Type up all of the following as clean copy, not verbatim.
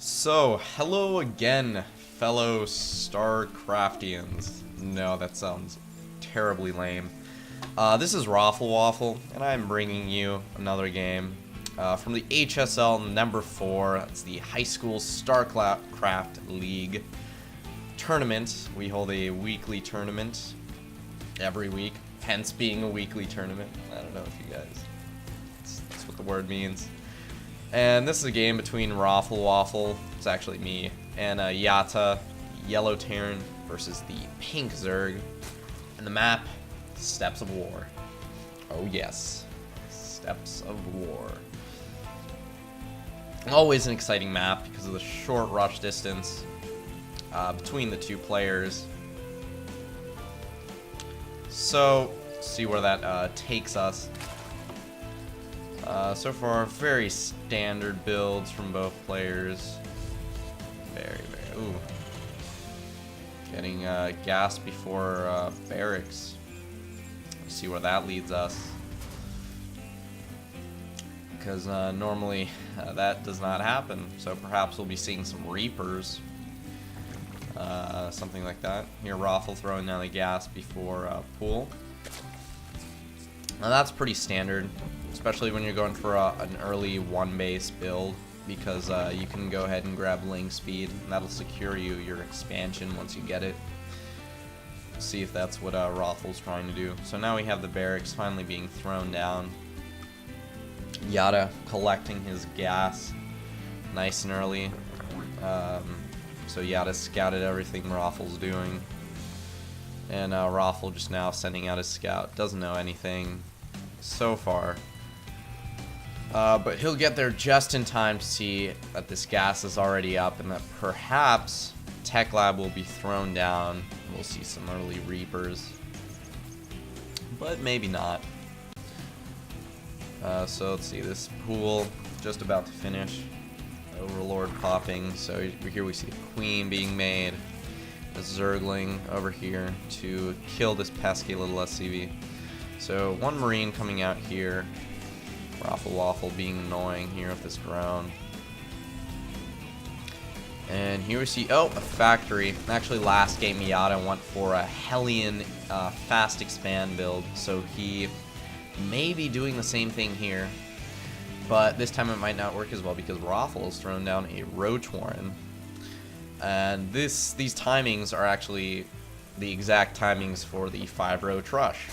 So, hello again, fellow StarCraftians. No, that sounds terribly lame. This is rofflewoffle, and I'm bringing you another game from the HSL number 4. It's the High School StarCraft League tournament. We hold a weekly tournament every week, hence being a weekly tournament. I don't know if you guys, that's what the word means. And this is a game between rofflewoffle, it's actually me, and yaataa, Yellow Terran versus the Pink Zerg. And the map, Steps of War. Oh yes, Steps of War. Always an exciting map because of the short rush distance between the two players. So, see where that takes us. So far, very standard builds from both players. Ooh. Getting gas before barracks. Let's see where that leads us. Because normally that does not happen. So perhaps we'll be seeing some Reapers. Something like that. Here, Roffle throwing down the gas before pool. Now that's pretty standard, especially when you're going for an early one-base build, because you can go ahead and grab Ling Speed, and that'll secure you your expansion once you get it. See if that's what Roffle's trying to do. So now we have the barracks finally being thrown down. Yaataa collecting his gas nice and early. So Yaataa scouted everything Roffle's doing. And Roffle just now sending out his scout. Doesn't know anything so far. But he'll get there just in time to see that this gas is already up and that perhaps Tech Lab will be thrown down. We'll see some early Reapers. But maybe not. So let's see, this pool just about to finish. Overlord popping. So here we see a Queen being made. A Zergling over here to kill this pesky little SCV. So one Marine coming out here. Rofflewoffle being annoying here with this drone. And here we see, oh, a factory. Actually, last game yaataa went for a Hellion fast expand build, so he may be doing the same thing here. But this time it might not work as well because Roffle's thrown down a Roach Warren. And these timings are actually the exact timings for the 5 Roach Rush.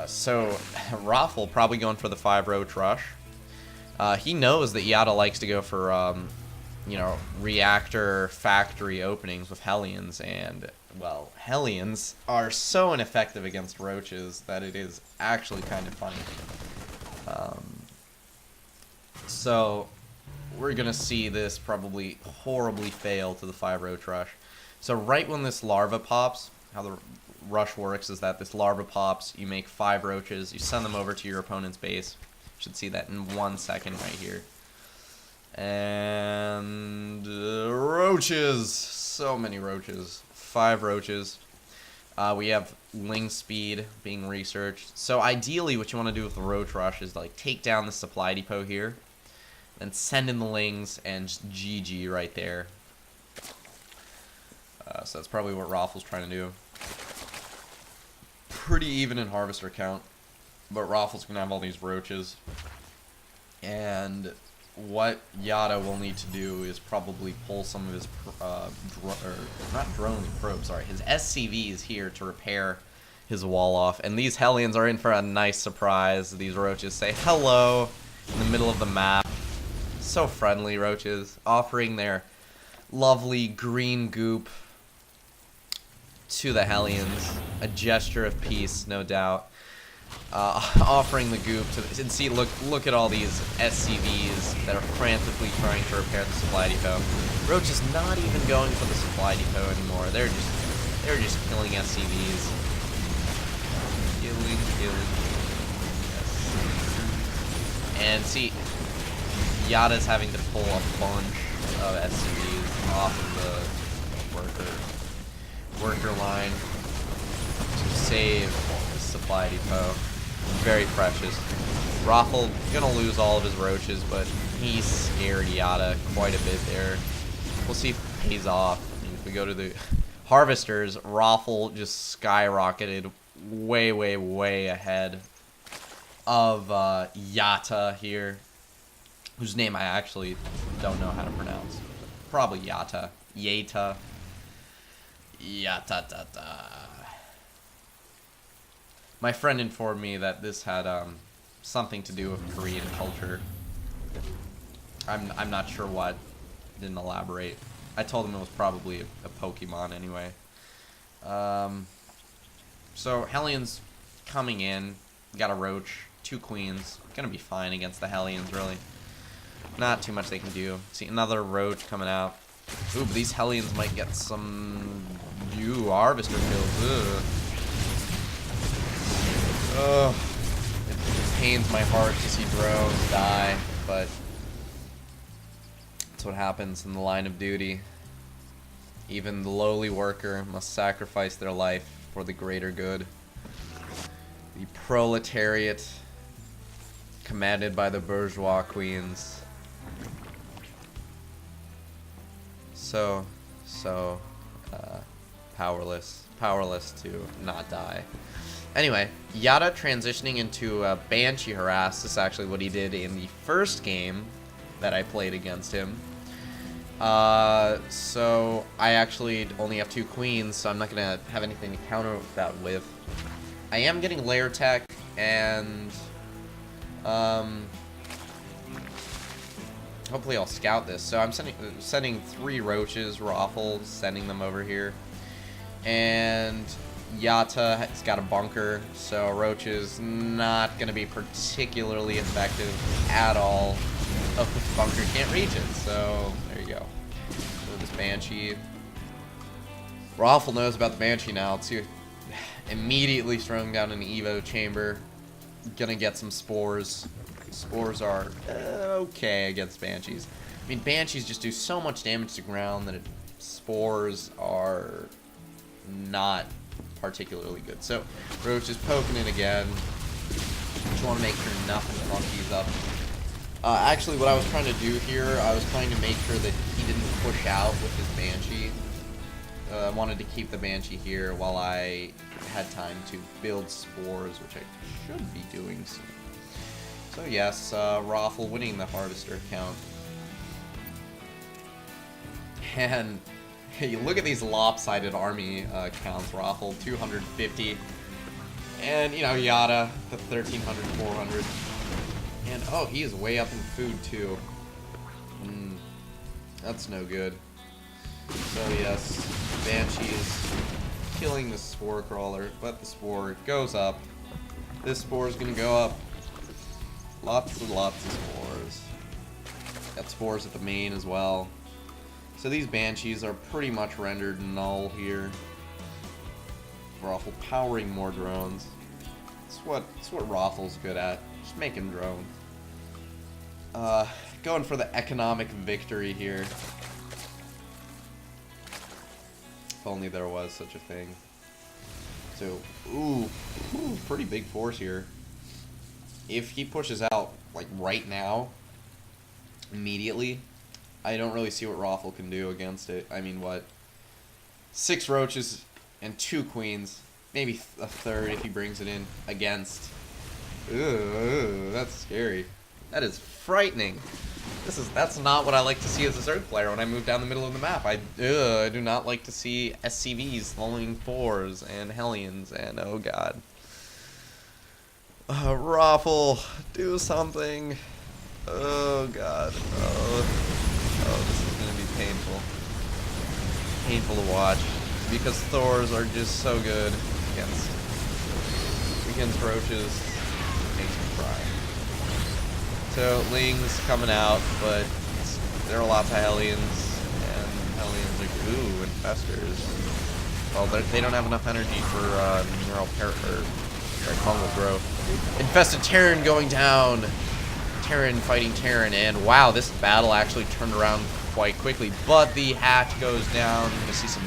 So Roffle probably going for the 5 Roach Rush. He knows that yaataa likes to go for you know, reactor factory openings with Hellions, and well, Hellions are so ineffective against roaches that it is actually kind of funny. So we're gonna see this probably horribly fail to the 5 Roach Rush. So right when this larva pops, how the rush works is that this larva pops, you make 5 roaches, you send them over to your opponent's base. You should see that in 1 second right here. And roaches, so many roaches, 5 roaches. We have Ling Speed being researched. So ideally what you want to do with the Roach Rush is like take down the supply depot here, then send in the Lings and just GG right there. So that's probably what Roffle's trying to do. Pretty even in harvester count, but Roffle's gonna have all these roaches. And what yaataa will need to do is probably pull some of his his SCVs here to repair his wall off. And these Hellions are in for a nice surprise. These roaches say hello in the middle of the map. So friendly, roaches, offering their lovely green goop to the Hellions. A gesture of peace, no doubt. Offering the goop to and see, look at all these SCVs that are frantically trying to repair the supply depot. Roach is not even going for the supply depot anymore. They're just killing SCVs. Killing. Yes. And see, yaataa's having to pull a bunch of SCVs off of the worker line to save the supply depot. Very precious. Roffle gonna lose all of his roaches, but He scared yaataa quite a bit there. We'll see if it pays off. I mean, if we go to the harvesters, Roffle just skyrocketed way, way, way ahead of yaataa here, whose name I actually don't know how to pronounce. Probably yaataa. Yaataa. Yaataa. My friend informed me that this had something to do with Korean culture. I'm not sure what. Didn't elaborate. I told him it was probably a Pokemon anyway. So Hellions coming in. Got a Roach, 2 Queens. Gonna be fine against the Hellions, really. Not too much they can do. See another Roach coming out. Ooh, but these Hellions might get some Harvester kills. Ugh. Ugh. It pains my heart to see drones die, but that's what happens in the line of duty. Even the lowly worker must sacrifice their life for the greater good. The proletariat, commanded by the bourgeois queens. So powerless to not die. Anyway, yaataa transitioning into Banshee Harass. This is actually what he did in the first game that I played against him. So I actually only have 2 Queens, so I'm not gonna have anything to counter that with. I am getting Lair Tech, and hopefully I'll scout this. So I'm sending 3 Roaches, Roffle, sending them over here. And yaataa has got a bunker, so Roach is not going to be particularly effective at all. Oh, the bunker can't reach it, so there you go. So this Banshee. Roffle knows about the Banshee now, too. Immediately throwing down an Evo chamber. Gonna get some spores. Spores are okay against Banshees. I mean, Banshees just do so much damage to ground that spores are not particularly good. So, Roach is poking it again. Just want to make sure nothing funkies up. Actually, what I was trying to do here, I was trying to make sure that he didn't push out with his Banshee. I wanted to keep the Banshee here while I had time to build spores, which I should be doing soon. So yes, Roffle winning the Harvester count. And hey, look at these lopsided army counts. Roffle 250, and you know yaataa the 1300, 400, and oh, he is way up in food too. That's no good. So yes, Banshee is killing the Spore Crawler, but the Spore goes up. This Spore is gonna go up. Lots and lots of spores. Got spores at the main as well. So these Banshees are pretty much rendered null here. Roffle powering more drones. It's what Roffle's good at. Just making drones. Going for the economic victory here. If only there was such a thing. So, ooh, pretty big force here. If he pushes out, like, right now, immediately, I don't really see what Roffle can do against it. I mean, what? 6 Roaches and 2 Queens. Maybe a third if he brings it in against. Ooh, that's scary. That is frightening. That's not what I like to see as a Zerg player when I move down the middle of the map. I do not like to see SCVs following 4s and Hellions and oh god. Roffle, do something. Oh god. Oh, this is gonna be painful. Painful to watch. Because Thors are just so good against Roaches. Makes me cry. So Ling's coming out, but there are lots of Hellions, and Hellions are ooh, infestors. Well, they don't have enough energy for neural fungal growth. Infested Terran going down. Terran fighting Terran, and wow, this battle actually turned around quite quickly. But the hatch goes down. You're gonna see some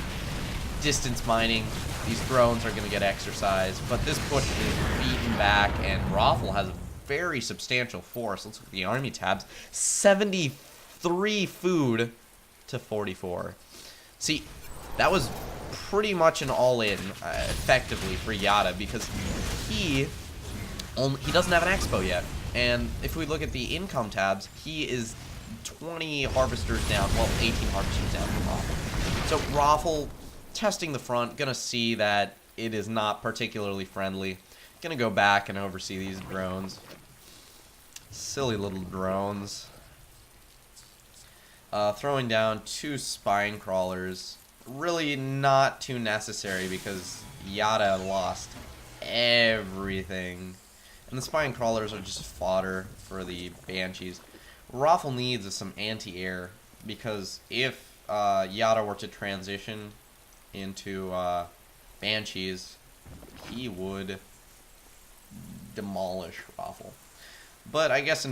distance mining. These drones are gonna get exercised, but this push is beaten back, and Roffle has a very substantial force. Let's look at the army tabs. 73 food to 44. See, that was pretty much an all-in, effectively, for Yaataa, because he doesn't have an expo yet. And if we look at the income tabs, he is 20 harvesters down, well, 18 harvesters down from Roffle. So Roffle, testing the front, gonna see that it is not particularly friendly. Gonna go back and oversee these drones. Silly little drones. Throwing down 2 spine crawlers. Really not too necessary because Yaataa lost everything. And the spine crawlers are just fodder for the banshees. Roffle needs is some anti-air, because if Yaataa were to transition into banshees, he would demolish Roffle. But I guess in